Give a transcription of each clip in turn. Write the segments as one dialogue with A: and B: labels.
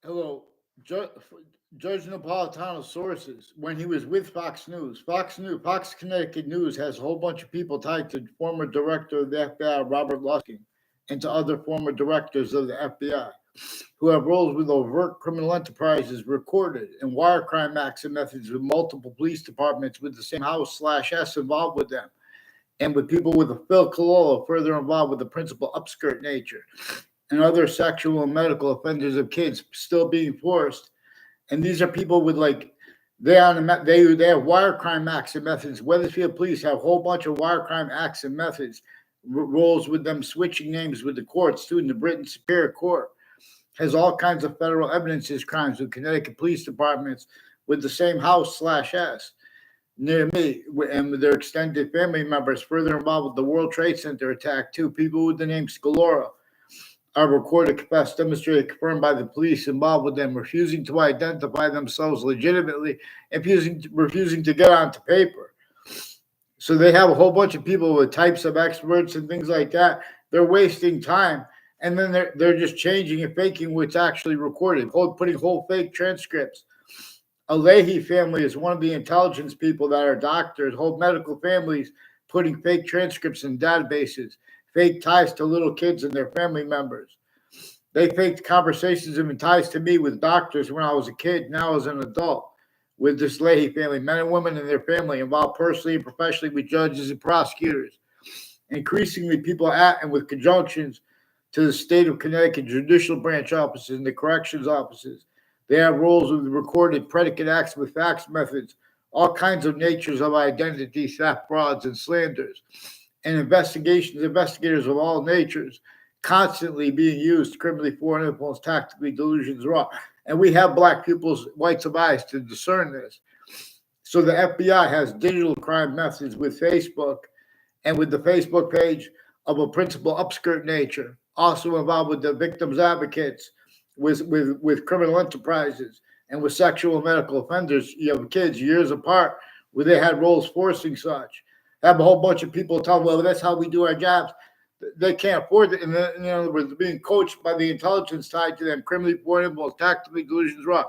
A: Hello, Judge Napolitano's sources. When he was with Fox Connecticut News has a whole bunch of people tied to former director of the FBI, Robert Luskin, and to other former directors of the FBI, who have roles with overt criminal enterprises recorded and wire crime acts and methods with multiple police departments with the same house/S involved with them, and with people with a Phil Cololo further involved with the principal upskirt nature, and other sexual and medical offenders of kids still being forced. And these are people with like they have wire crime acts and methods. Weathersfield police have a whole bunch of wire crime acts and methods, roles with them switching names with the courts too. In the Britain Superior Court has all kinds of federal evidences crimes with Connecticut police departments with the same house/S near me, and with their extended family members further involved with the World Trade Center attack too. People with the name Scalora are recorded, confessed, demonstrated, confirmed by the police involved with them, refusing to identify themselves legitimately and refusing to get onto paper. So they have a whole bunch of people with types of experts and things like that. They're wasting time, and then they're just changing and faking what's actually recorded, putting whole fake transcripts. A Leahy family is one of the intelligence people that are doctors, whole medical families putting fake transcripts in databases, fake ties to little kids and their family members. They faked conversations and ties to me with doctors when I was a kid, now as an adult, with this Leahy family, men and women and their family involved personally and professionally with judges and prosecutors. Increasingly, people at and with conjunctions to the state of Connecticut judicial branch offices and the corrections offices. They have roles with recorded predicate acts with fax methods, all kinds of natures of identity theft, frauds, and slanders, and investigators of all natures, constantly being used criminally, foreign influence, tactically, delusions, raw. And we have black people's whites of eyes to discern this. So the FBI has digital crime methods with Facebook and with the Facebook page of a principal upskirt nature, also involved with the victims advocates, with criminal enterprises, and with sexual and medical offenders. You have kids years apart where they had roles forcing such. Have a whole bunch of people tell them, well, that's how we do our jobs. They can't afford it. And then, in other words, being coached by the intelligence tied to them, criminally, foreign influence, tactically, delusions, raw.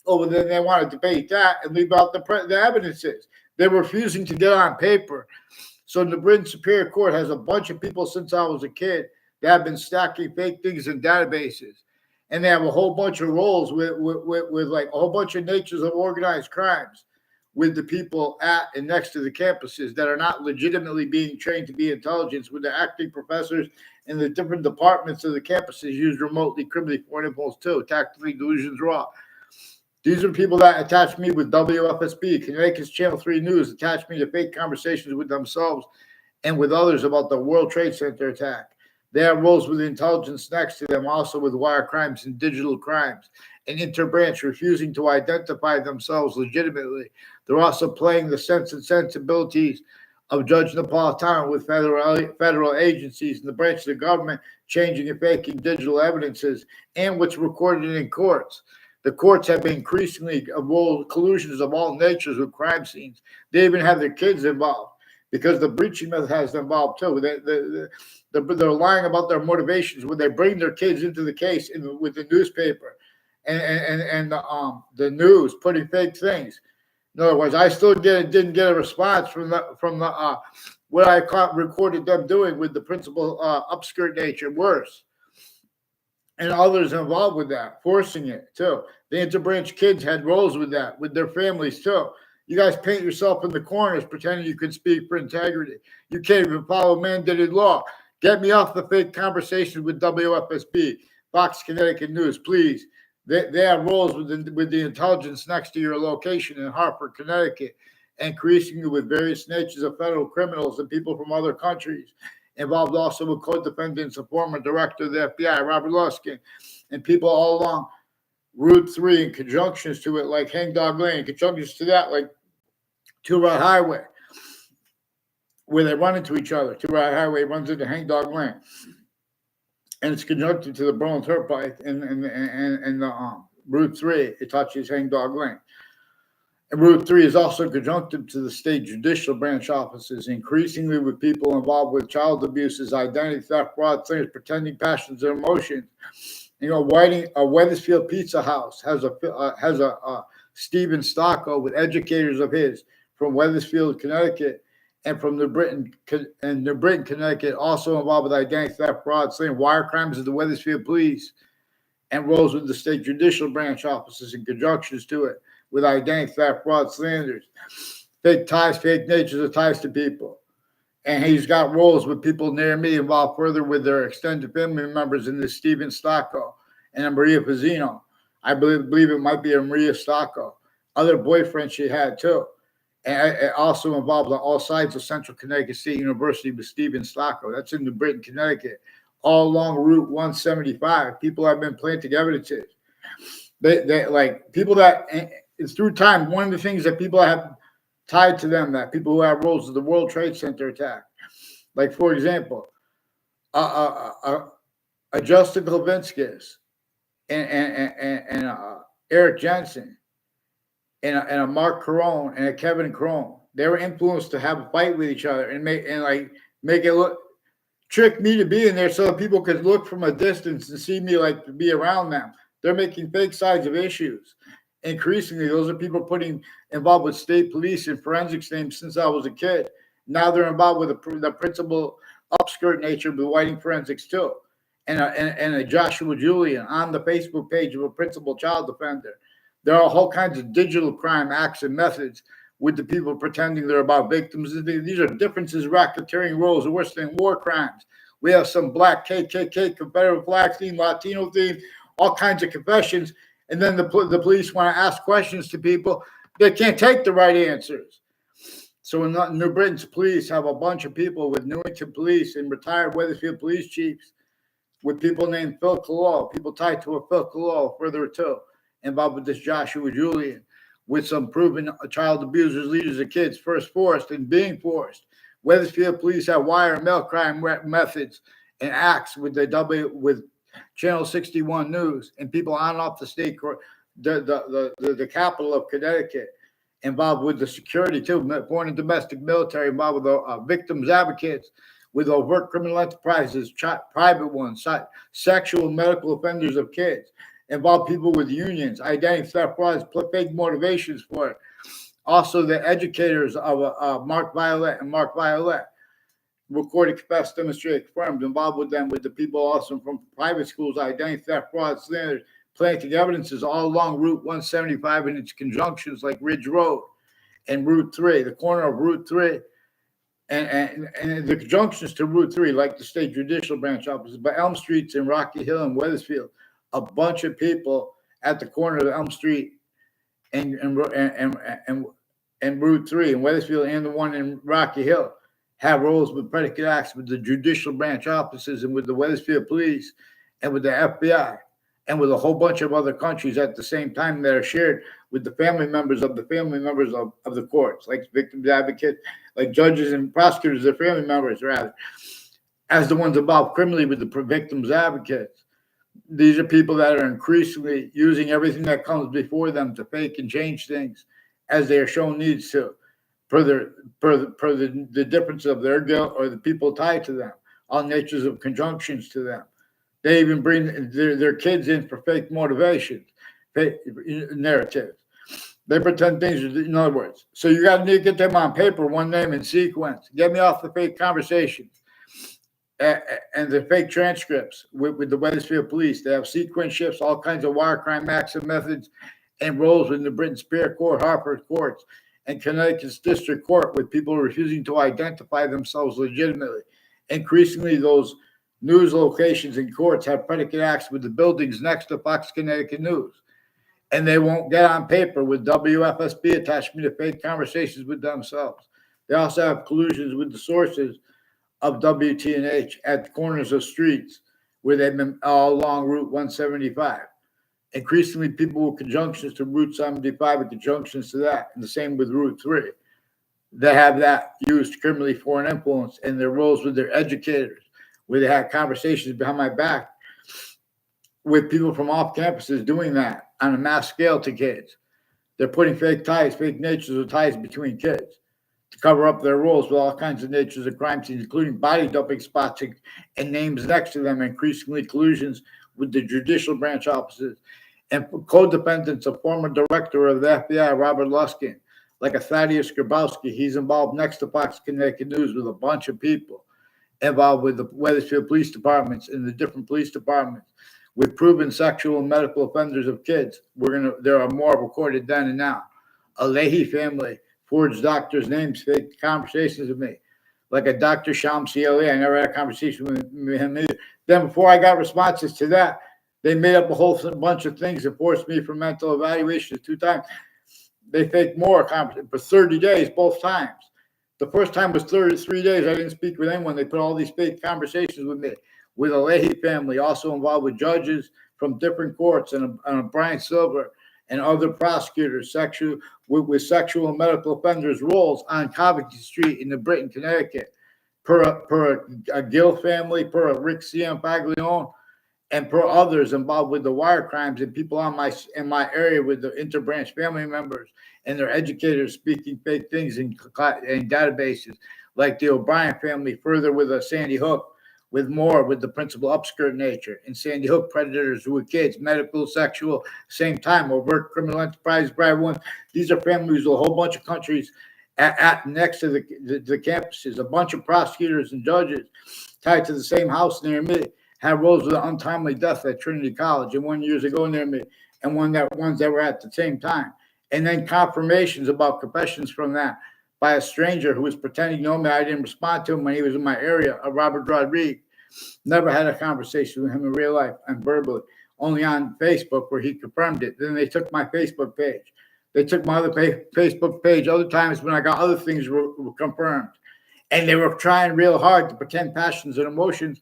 A: Oh, but then they want to debate that and leave out the evidences. They're refusing to get on paper. So the Britain Superior Court has a bunch of people since I was a kid that have been stacking fake things in databases. And they have a whole bunch of roles with like a whole bunch of natures of organized crimes with the people at and next to the campuses that are not legitimately being trained to be intelligence, with the acting professors in the different departments of the campuses used remotely, criminally, foreign influence too, tactically, delusions, raw. These are people that attach me with WFSB, Connecticut's Channel 3 News, attach me to fake conversations with themselves and with others about the World Trade Center attack. They have roles with intelligence next to them, also with wire crimes and digital crimes, and interbranch refusing to identify themselves legitimately. They're also playing the sense and sensibilities of Judge Napolitano with federal agencies and the branch of the government, changing and faking digital evidences and what's recorded in courts. The courts have been increasingly collusions of all natures with crime scenes. They even have their kids involved because the breaching method has them involved too. They're lying about their motivations when they bring their kids into the case with the newspaper and the news putting fake things. In other words, I still didn't get a response from the what I recorded them doing with the principal upskirt nature. Worse, and others involved with that, forcing it too. The interbranch kids had roles with that, with their families too. You guys paint yourself in the corners pretending you can speak for integrity. You can't even follow mandated law. Get me off the fake conversations with WFSB, Fox Connecticut News, please. They have roles with the intelligence next to your location in Hartford, Connecticut, and increasingly with various natures of federal criminals and people from other countries. Involved also with co-defendants, a former director of the FBI, Robert Luskin, and people all along Route 3 in conjunctions to it, like Hangdog Lane, conjunctions to that, like Two Route Highway, where they run into each other. Two Route Highway runs into Hangdog Lane. And it's conjuncted to the Berlin Turnpike and the Route 3. It touches Hangdog Lane. And Route 3 is also conjunctive to the state judicial branch offices, increasingly with people involved with child abuses, identity theft, fraud, things, pretending passions and emotions, Whiting, a Weathersfield Pizza House has a Stephen Stocko with educators of his from Weathersfield, Connecticut, and from New Britain, Connecticut, also involved with identity theft, fraud, slaying, wire crimes of the Weathersfield Police, and roles with the state judicial branch offices in conjunctions to it with identity theft, fraud, slanders, fake ties, fake natures of ties to people. And he's got roles with people near me involved further with their extended family members in this Stephen Stocko and a Maria Pizzino. I believe it might be a Maria Stocko. Other boyfriends she had too. And it also involved on all sides of Central Connecticut State University with Stephen Stocko. That's in New Britain, Connecticut. All along Route 175. People have been planting evidences. They like people that it's through time. One of the things that people have tied to them, that people who have roles of the World Trade Center attack. Like, for example, a Justin Klavinskis and Eric Jensen and a Mark Carone and a Kevin Crone. They were influenced to have a fight with each other and make it look, trick me to be in there so that people could look from a distance and see me like to be around them. They're making fake sides of issues. Increasingly, those are people involved with state police and forensics names since I was a kid. Now they're involved with the principal upskirt nature of the Whiting forensics too. And a Joshua Julian on the Facebook page of a principal child defender. There are whole kinds of digital crime acts and methods with the people pretending they're about victims. These are differences, racketeering roles, and worse than war crimes. We have some black KKK, Confederate flag theme, Latino theme, all kinds of confessions. And then the police want to ask questions to people. They can't take the right answers. So in New Britain's police have a bunch of people with Newington police and retired Weathersfield police chiefs with people named Phil Collo, people tied to a Phil Collo further too, involved with this Joshua Julian, with some proven child abusers, leaders of kids, first forced and being forced. Weathersfield police have wire and mail crime methods and acts with Channel 61 News and people on and off the state court, the capital of Connecticut, involved with the security too, foreign and domestic military, involved with victims advocates, with overt criminal enterprises, private ones, sexual medical offenders of kids, involved people with unions, identity theft, frauds, fake motivations for it. Also, the educators of Mark Violet and Mark Violet, recorded, confessed, demonstrated, confirmed, involved with them, with the people also from private schools, identity theft, fraud, slanders, planting evidences all along Route 175 and its conjunctions like Ridge Road and Route 3, the corner of Route 3, and the conjunctions to Route 3, like the state judicial branch offices, but Elm Streets in Rocky Hill and Weathersfield, a bunch of people at the corner of Elm Street and Route 3 in Weathersfield and the one in Rocky Hill have roles with predicate acts with the judicial branch offices and with the Weathersfield police and with the FBI and with a whole bunch of other countries at the same time that are shared with the family members of the courts, like victims advocates, like judges and prosecutors, their family members, rather, as the ones involved criminally with the victims advocates. These are people that are increasingly using everything that comes before them to fake and change things as they are shown needs to, per the difference of their guilt or the people tied to them, all natures of conjunctions to them. They even bring their kids in for fake motivations, fake narratives. They pretend things, in other words. So you got to get them on paper, one name in sequence. Get me off the fake conversations and the fake transcripts with the Weathersfield police. They have sequence shifts, all kinds of wire crime acts and methods, and roles in the Britain Superior Court, Harper courts, and Connecticut's District Court, with people refusing to identify themselves legitimately. Increasingly, those news locations and courts have predicate acts with the buildings next to Fox Connecticut News. And they won't get on paper with WFSB attachment to fake conversations with themselves. They also have collusions with the sources of WTNH at the corners of streets where they've been all along Route 175. Increasingly, people with conjunctions to Route 75 and conjunctions to that, and the same with Route 3. They have that used criminally for an influence in their roles with their educators, where they had conversations behind my back with people from off campuses doing that on a mass scale to kids. They're putting fake ties, fake natures of ties between kids to cover up their roles with all kinds of natures of crime scenes, including body dumping spots and names next to them, increasingly collusions with the judicial branch officers and co-defendants of former director of the FBI, Robert Luskin, like a Thaddeus Grabowski. He's involved next to Fox Connecticut News with a bunch of people involved with the Weathersfield police departments and the different police departments with proven sexual and medical offenders of kids. There are more recorded then and now. A Leahy family forged doctors' names, fake conversations with me, like a Dr. Shamsi Ali. I never had a conversation with him either. Then before I got responses to that, they made up a whole bunch of things and forced me for mental evaluations 2 times. They faked more conversations for 30 days, both times. The first time was 33 days. I didn't speak with anyone. They put all these fake conversations with me, with a Leahy family, also involved with judges from different courts and Brian Silver and other prosecutors with sexual and medical offenders roles on Covington Street in the Britain, Connecticut, per a Gill family, per a Rick Ciampaglione, and per others involved with the wire crimes and people in my area with the interbranch family members and their educators speaking fake things in databases, like the O'Brien family, further with a Sandy Hook, with the principal upskirt nature, and Sandy Hook predators who were kids, medical, sexual, same time, overt criminal enterprise, bribe one. These are families with a whole bunch of countries next to the campuses, a bunch of prosecutors and judges tied to the same house near me. Had roles with an untimely death at Trinity College, and 1 year ago near me, and ones that were at the same time. And then confirmations about confessions from that by a stranger who was pretending to know me. I didn't respond to him when he was in my area, Robert Rodriguez. Never had a conversation with him in real life and verbally, only on Facebook where he confirmed it. Then they took my Facebook page. They took my other Facebook page other times when I got other things were confirmed. And they were trying real hard to pretend passions and emotions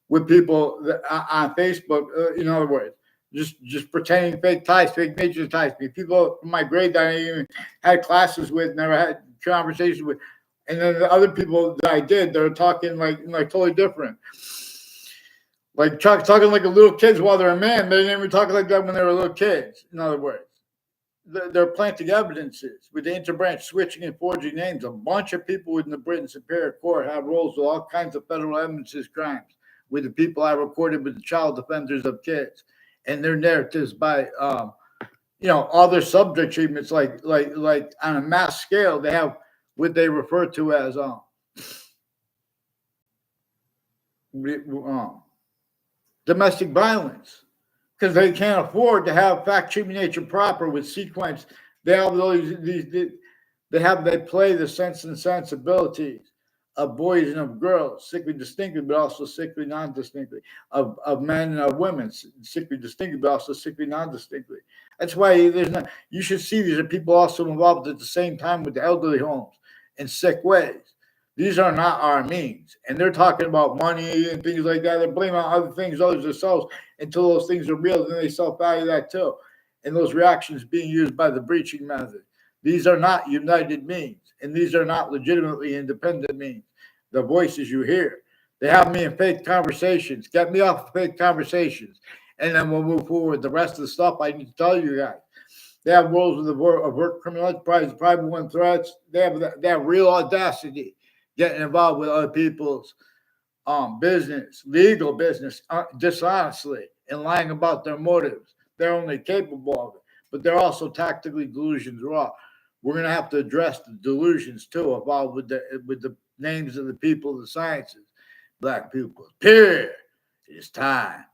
A: with people on Facebook, in other words, just pretending fake ties, fake nature ties. People from my grade that I even had classes with, never had conversations with, and then the other people that I did, they're talking like totally different, like talking like a little kids while they're a man. They didn't even talk like that when they were little kids. In other words, they're planting evidences with the interbranch switching and forging names. A bunch of people in the Britain Superior Court have roles with all kinds of federal evidences crimes, with the people I recorded with the child defenders of kids and their narratives by, all their subject treatments, like on a mass scale, they have what they refer to as domestic violence, because they can't afford to have fact treatment nature proper with sequence. They have they play the sense and sensibilities of boys and of girls, sickly distinctly, but also sickly non-distinctly, of men and of women, sickly distinctly, but also sickly non-distinctly. That's why you should see these are people also involved at the same time with the elderly homes in sick ways. These are not our means. And they're talking about money and things like that. They're blaming on other things, others themselves, until those things are real, then they self-value that too. And those reactions being used by the breaching method. These are not united means, and these are not legitimately independent means. The voices you hear, they have me in fake conversations. Get me off fake conversations, and then we'll move forward. The rest of the stuff I need to tell you guys. They have roles with overt criminal enterprise, private one threats. They have real audacity getting involved with other people's business, legal business, dishonestly, and lying about their motives. They're only capable of it, but they're also tactically delusions raw. We're going to have to address the delusions too, involved with the names of the people of the sciences, black people. Period. It is time.